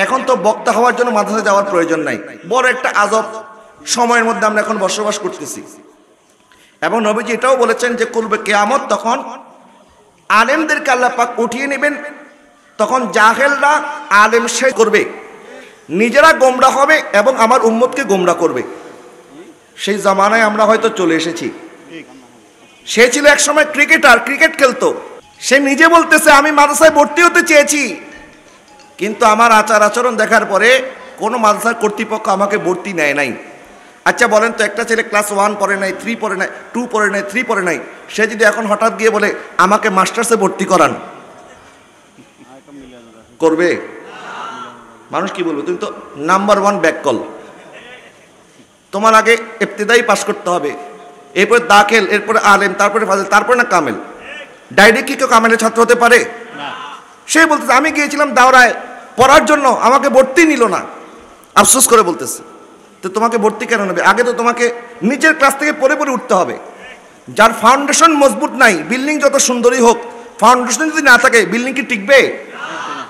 এখন তো বক্তা হওয়ার জন্য মাদ্রাসায় যাওয়ার প্রয়োজন নাই। বড় একটা আজব সময়ের মধ্যে আমরা এখন বসবাস করতেছি। এবং নবীজি এটাও বলেছেন যে করবে কিয়ামত, তখন আলেমদেরকে আল্লাহ পাক উঠিয়ে নেবেন, তখন জাহেলরা আলেম শেষ করবে, নিজেরা গোমরা হবে এবং আমার উম্মতকে গোমরা করবে। সেই জামানায় আমরা হয়তো চলে এসেছি। সে ছিল একসময় ক্রিকেটার, ক্রিকেট খেলতো। সে নিজে বলতেছে আমি মাদ্রাসায় ভর্তি হতে চেয়েছি, কিন্তু আমার আচার আচরণ দেখার পরে কোনো মাদ্রাসার কর্তৃপক্ষ আমাকে ভর্তি নেয় নাই। আচ্ছা বলেন তো, একটা ছেলে ক্লাস 1 পড়ে নাই, 3 পড়ে নাই, 2 পড়ে নাই, 3 পড়ে নাই, সে যদি এখন হঠাৎ গিয়ে বলে আমাকে মাস্টার্সে ভর্তি করান, করবে? মানুষ কি বলবে? তুমি তো নাম্বার 1 ব্যাককল, তোমার আগে ইবতিদাই পাস করতে হবে, এরপরে দাখিল, এরপরে আলেম, তারপরে ফাজিল, তারপরে না কামেল। ডাইরেক্ট কি কেউ কামেলের ছাত্র হতে পারে? সে বলতেছে আমি গিয়েছিলাম দাওরায় পড়ার জন্য, আমাকে ভর্তি নিল না। আফসোস করে বলতেছে, তো তোমাকে ভর্তি কেন নেবে? আগে তো তোমাকে নিচের ক্লাস থেকে পড়ে পড়ে উঠতে হবে। যার ফাউন্ডেশন মজবুত নাই, বিল্ডিং যত সুন্দরই হোক, ফাউন্ডেশন যদি না থাকে বিল্ডিং কি টিকবে?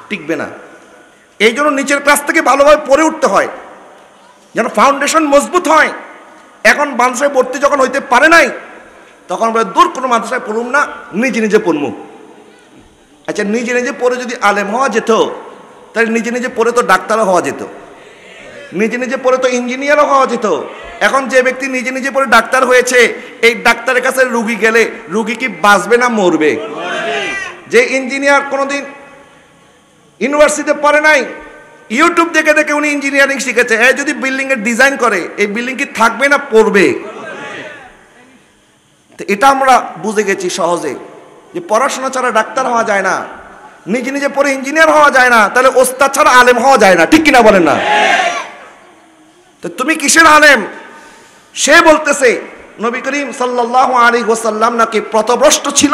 টিকবে না। এই জন্য নিচের ক্লাস থেকে ভালোভাবে পড়ে উঠতে হয়, যেন ফাউন্ডেশন মজবুত হয়। এখন মাদ্রাসায় ভর্তি যখন হইতে পারে নাই, তখন বলে দূর কোনো মাদ্রাসায় পড়ুম না, নিজে নিজে পড়বো। আচ্ছা নিজে নিজে পড়ে যদি আলেম হওয়া যেত, তাহলে নিজে নিজে পড়ে তো ডাক্তারও হওয়া যেত, নিজে নিজে পড়ে তো ইঞ্জিনিয়ারও হওয়া যেত। এখন যে ব্যক্তি নিজে নিজে পড়ে ডাক্তার হয়েছে, এই ডাক্তারের কাছে রুগী গেলে রুগী কি বাঁচবে না মরবে? যে ইঞ্জিনিয়ার কোনোদিন ইউনিভার্সিটিতে পড়ে নাই, ইউটিউব দেখে দেখে উনি ইঞ্জিনিয়ারিং শিখেছে, এই যদি বিল্ডিং এর ডিজাইন করে, এই বিল্ডিং কি থাকবে না পড়বে? তো এটা আমরা বুঝে গেছি সহজে, যে পড়াশোনা ছাড়া ডাক্তার হওয়া যায় না, নিজে নিজে পড়ে ইঞ্জিনিয়ার হওয়া যায় না, তাহলে ওস্তাদ ছাড়া আলেম হওয়া যায় না। ঠিক কিনা বলেন না? তো তুমি কিসের আলেম? সে বলতেছে নবী করিম সাল্লাল্লাহু আলাইহি ওয়াসাল্লাম নাকি পথভ্রষ্ট ছিল,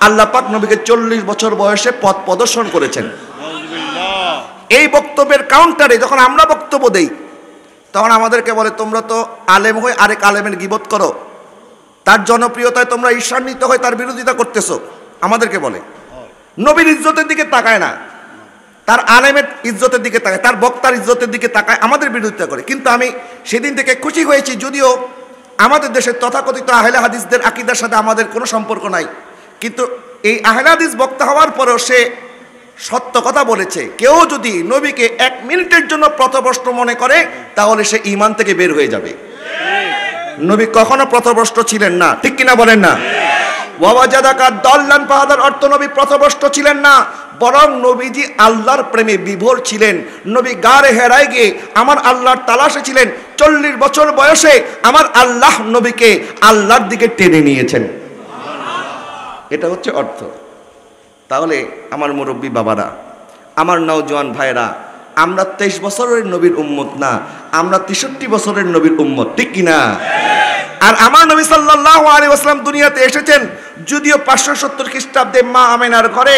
আল্লাহ পাক নবীকে 40 বছর বয়সে পথ প্রদর্শন করেছেন। এই বক্তব্যের কাউন্টারে যখন আমরা বক্তব্য দেই, তখন আমাদেরকে বলে তোমরা তো আলেম হয়ে আরেক আলেমের গীবত করো, তার জনপ্রিয়তায় তোমরা ঈর্ষান্বিত হয়ে তার বিরোধিতা করতেছো। আমাদেরকে বলে নবীর ইজ্জতের দিকে তাকায় না, তার আলেমের ইজ্জতের দিকে তাকায়, তার বক্তার ইজ্জতের দিকে তাকায়, আমাদের বিরোধিতা করে। কিন্তু আমি সেদিন থেকে খুশি হয়েছি, যদিও আমাদের দেশের তথাকথিত আহলে হাদিসদের আকীদার সাথে আমাদের কোনো সম্পর্ক নাই, কিন্তু এই আহলে হাদিস বক্তা হওয়ার পরেও সে সত্য কথা বলেছে। কেউ যদি নবীকে 1 মিনিটের জন্য পথভ্রষ্ট মনে করে, তাহলে সে ঈমান থেকে বের হয়ে যাবে। নবী কখনো পথভ্রষ্ট ছিলেন না। ঠিক কিনা বলেন না? ওয়াজাদাকা দাল্লান ফাহাদার অর্থ নবী পথভ্রষ্ট ছিলেন না, বরং নবীজি আল্লাহর প্রেমে বিভোর ছিলেন। নবী গারে হেরায় গিয়ে আমার আল্লাহর তালাশে ছিলেন। 40 বছর বয়সে আমার আল্লাহ নবীকে আল্লাহর দিকে টেনে নিয়েছেন। এটা হচ্ছে অর্থ। তাহলে আমার মুরব্বী বাবারা, আমার নওজোয়ান ভাইরা, আমরা 23 বছরের নবীর উম্মত না, আমরা 63 বছরের নবীর উম্মত। ঠিক কিনা? আর আমার নবী সাল্লাল্লাহু আলাইহি ওয়াসাল্লাম দুনিয়াতে এসেছেন যদিও 570 খ্রিস্টাব্দে মা আমেনার ঘরে।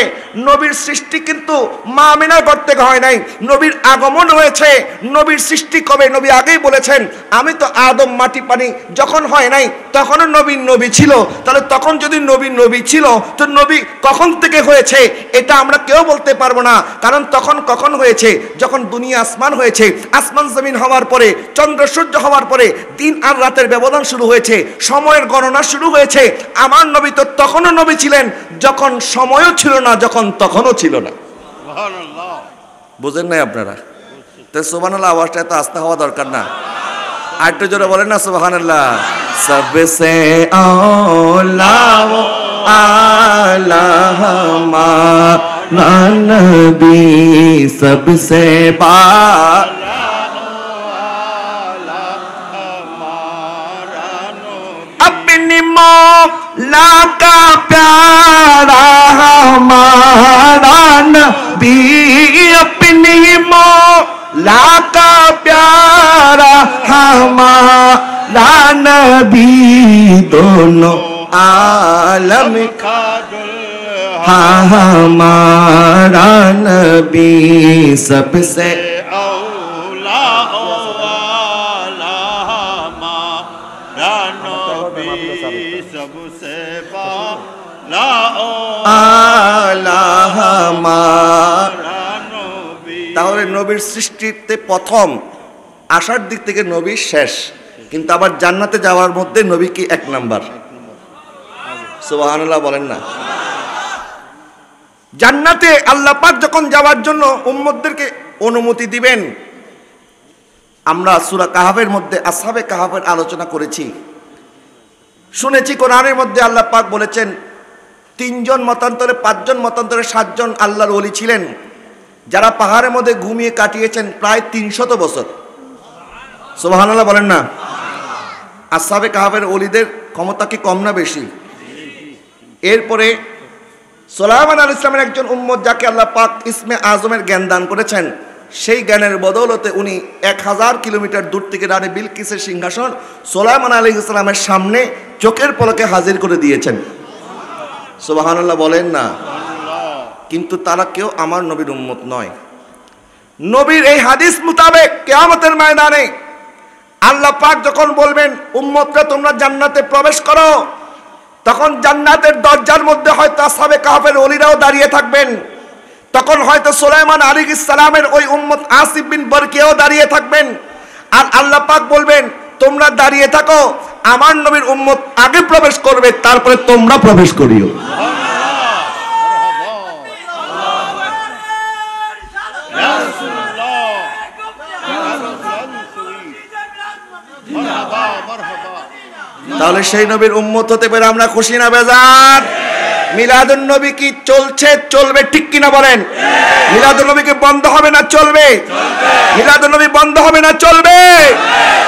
নবীর সৃষ্টি কিন্তু মা আমেনার ঘর থেকে হয় নাই, নবীর আগমন হয়েছে। নবীর সৃষ্টি কবে? নবী আগেই বলেছেন আমি তো আদম মাটি পানি যখন হয় নাই তখনও নবী নবী ছিল। তাহলে তখন যদি নবী নবী ছিল, তো নবী কখন থেকে হয়েছে এটা আমরা কেউ বলতে পারবো না। কারণ তখন কখন হয়েছে? যখন দুনিয়া আসমান হয়েছে, আসমান জমিন হওয়ার পরে, চন্দ্র সূর্য হওয়ার পরে দিন আর রাতের ব্যবধান শুরু হয়েছে, সময়ের গণনা শুরু হয়েছে। আমার নবী তো তখনও নবী ছিলেন যখন সময়ও ছিল না, যখন তখনও ছিল না। সুবহানাল্লাহ। বুঝেন নাই আপনারা? তো সুবহানাল্লাহ আওয়াজটা এত আস্তে হওয়া দরকার না, আর একটু জোরে বলেন না সুবহানাল্লাহ। সবসে আলা আলাহমা নবী সবসে लाका प्यारा हमारा नबी, अपनी मौला का प्यारा हमारा नबी, दोनों आलम का हमारा नबी सबसे তাহলে তাহলে নবীর সৃষ্টিতে প্রথম, আসার দিক থেকে নবী শেষ, কিন্তু আবার জান্নাতে যাওয়ার মধ্যে নবী কি এক নাম্বার? সুবহানাল্লাহ বলেন না। জান্নাতে আল্লাহ পাক যখন যাওয়ার জন্য উম্মতদেরকে অনুমতি দিবেন, আমরা সূরা কাহাফের মধ্যে আসহাবে কাহাফের আলোচনা করেছি, শুনেছি কোরআনের মধ্যে আল্লাহ পাক বলেছেন 3 জন মতান্তরে 5 জন মতান্তরে 7 জন আল্লাহর ওলি ছিলেন যারা পাহাড়ের মধ্যে ঘুমিয়ে কাটিয়েছেন প্রায় 300 বছর। সুবহানাল্লাহ বলেন না। আসহাবে কাহাফের ওলিদের ক্ষমতা কি কম না বেশি? এরপরে সুলাইমান আলাইহিস সালামের একজন উম্মত যাকে আল্লাহ পাক ইসমে আজমের জ্ঞান দান করেছেন, সেই জ্ঞানের বদৌলতে উনি 1000 কিলোমিটার দূর থেকে রানী বিলকিসের সিংহাসন সুলাইমান আলাইহিস সালামের সামনে চোখের পলকে হাজির করে দিয়েছেন। সুবহানাল্লাহ বলেন না। কিন্তু তারা কেউ আমার নবীর উম্মত নয়। নবীর এই হাদিস মোতাবেক কিয়ামতের ময়দানে আল্লাহ পাক যখন বলবেন উম্মতরা তোমরা জান্নাতে প্রবেশ করো, তখন জান্নাতের দরজার মধ্যে হয়তো আসহাবে কাহফের ওলিরাও দাঁড়িয়ে থাকবেন, তখন হয়তো সুলাইমান আলাইহিস সালামের ওই উম্মত আসিফ বিন বরকিয়াও দাঁড়িয়ে থাকবেন। আর আল্লাহ পাক বলবেন তোমরা দাঁড়িয়ে থাকো, আমার নবীর উম্মত আগে প্রবেশ করবে, তারপরে তোমরা প্রবেশ করিও। তাহলে সেই নবীর উম্মত হতে পেরে আমরা খুশি না বেজার? মিলাদুন নবী কি চলছে, চলবে, ঠিক কিনা বলেন? মিলাদুন নবী কি বন্ধ হবে না চলবে? মিলাদুন নবী বন্ধ হবে না চলবে?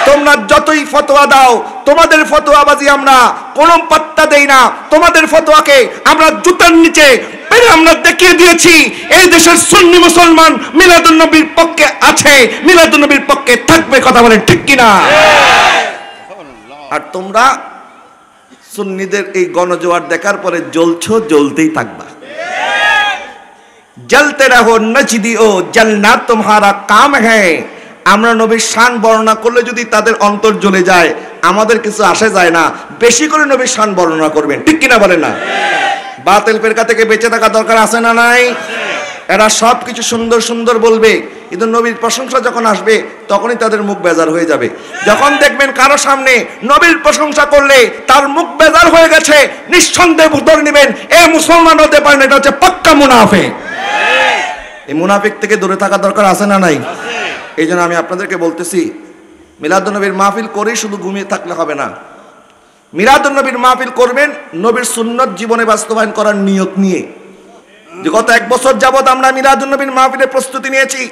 তোমরা যতই ফতোয়া দাও, তোমাদের ফতোয়াবাজি আমরা কোনো পাত্তা দেই না। তোমাদের ফতোয়াকে আমরা জুতার নিচে পেরে আমরা দেখিয়ে দিয়েছি এই দেশের সুন্নি মুসলমান মিলাদুন নবীর পক্ষে আছে, মিলাদুন নবীর পক্ষে থাকবে। কথা বলেন ঠিক কিনা? আর তোমরা সুন্নিদের এই গণজোয়ার দেখার পরে জ্বলছো, জ্বলতেই থাকবা। জ্বলতে রহো নচদি ও জলনা তোমারা কাম হ্যায়। আমরা নবীর শান বর্ণনা করলে যদি তাদের অন্তর জ্বলে যায়, আমাদের কিছু আসে যায় না। বেশি করে নবীর শান বর্ণনা করবেন, ঠিক কিনা বলেন না? বাতিল ফিরকা থেকে বেঁচে থাকা দরকার আছে না নাই? এরা সব কিছু সুন্দর সুন্দর বলবে, কিন্তু নবীর প্রশংসা যখন আসবে তখনই তাদের মুখ বেজার হয়ে যাবে। যখন দেখবেন কারো সামনে নবীর প্রশংসা করলে তার মুখ বেজার হয়ে গেছে, নিঃসন্দেহে ধরে নেবেন এ মুসলমান হতে পারে না, এটা হচ্ছে পাক্কা মুনাফিক। এই মুনাফিক থেকে দূরে থাকা দরকার আছে না নাই? এই জন্য আমি আপনাদেরকে বলতেছি, মিলাদুন নবীর মাহফিল করেই শুধু ঘুমিয়ে থাকলে হবে না। মিলাদুন নবীর মাহফিল করবেন নবীর সুন্নত জীবনে বাস্তবায়ন করার নিয়ত নিয়ে। যে গত 1 বছর যাবত আমরা মিলাদুন নবীর মাহফিলের প্রস্তুতি নিয়েছি।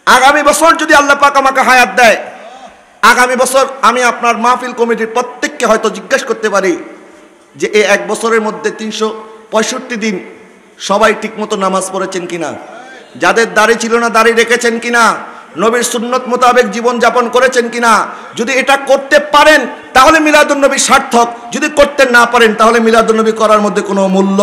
আগামী বছর যদি আল্লাহ পাক আমাকে হায়াত দেয়, আগামী বছর আমি আপনার মাহফিল কমিটির প্রত্যেককে হয়তো জিজ্ঞেস করতে পারি যে এই 1 বছরের মধ্যে 365 দিন সবাই ঠিকমতো নামাজ পড়েছেন কিনা, যাদের দাড়ি ছিল না দাড়ি রেখেছেন কিনা, নবীর সুন্নত মোতাবেক জীবন যাপন করেছেন কিনা। যদি এটা করতে পারেন তাহলে মিলাদুন নবী সার্থক, যদি করতে না পারেন তাহলে মিলাদুন নবী করার মধ্যে কোনো মূল্য